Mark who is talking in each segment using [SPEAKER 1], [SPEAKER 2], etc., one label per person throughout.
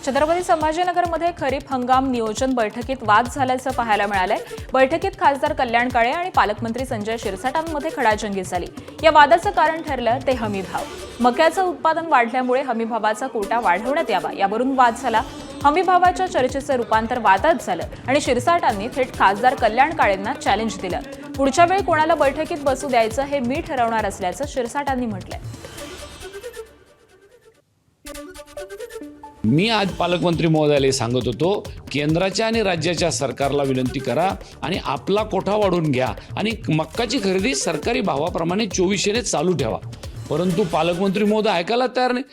[SPEAKER 1] छत्रपती संभाजीनगरमध्ये खरीप हंगाम नियोजन बैठकीत वाद झाल्याचं पाहायला मिळालंय। बैठकीत खासदार कल्याण काळे आणि पालकमंत्री संजय शिरसाटांमध्ये खडाजंगी झाली। या वादाचं कारण ठरलं ते हमीभाव। मक्याचं उत्पादन वाढल्यामुळे हमीभावाचा कोटा वाढवण्यात यावा यावरून वाद झाला। हमीभावाच्या चर्चेचं रूपांतर वादात झालं आणि शिरसाटांनी थेट खासदार कल्याण काळेंना चॅलेंज दिलं। पुढच्या वेळी कोणाला बैठकीत बसू द्यायचं हे मी ठरवणार असल्याचं शिरसाटांनी म्हटलंय।
[SPEAKER 2] मी आज पालकमंत्री महोदयाला सांगत होतो, केंद्राच्या आणि राज्याच्या सरकारला विनंती करा आणि आपला कोठा वाढवून घ्या आणि मक्काची खरेदी सरकारी भावाप्रमाणे 2400ने चालू ठेवा। परंतु पालकमंत्री महोदय ऐकायला तयार नाही।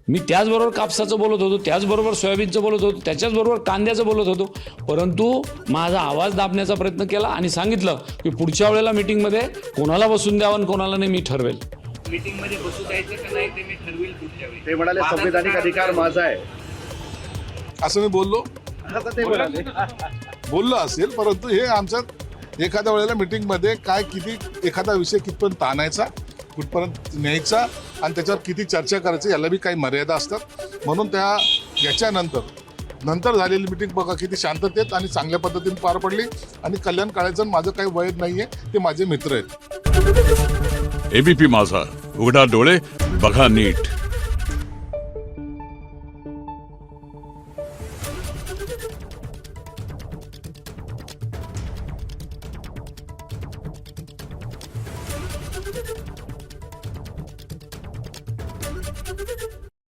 [SPEAKER 2] मी त्याचबरोबर कापसाचं बोलत होतो, त्याचबरोबर सोयाबीनचं बोलत होतो, त्याच्याचबरोबर कांद्याचं बोलत होतो, परंतु माझा आवाज दाबण्याचा प्रयत्न केला आणि सांगितलं की पुढच्या वेळेला मीटिंगमध्ये कोणाला बसून द्यावं आणि कोणाला नाही मी ठरवेल।
[SPEAKER 3] मीटिंग मध्ये बसू द्यायचं का नाही ते मी ठरवेल पुढच्या वेळी।
[SPEAKER 4] ते म्हणाले संविधानिक अधिकार माझा आहे
[SPEAKER 5] असं मी बोललो।
[SPEAKER 4] आता ते म्हणाले
[SPEAKER 5] बोललो असेल, परंतु हे आमच्यात एखाद्या वेळेला मीटिंगमध्ये काय किती एखादा विषय कितपर्यंत आणायचा, कुठपर्यंत न्यायचा आणि त्याच्यावर किती चर्चा करायची याला बी काही मर्यादा असतात। म्हणून याच्यानंतर झालेली मीटिंग बघा किती शांततेत आणि चांगल्या पद्धतीने पार पडली आणि कल्याण काळेचं माझं काही वैध नाहीये, ते माझे मित्र आहेत।
[SPEAKER 6] एबीपी माझा, उघडा डोळे बघा नीट।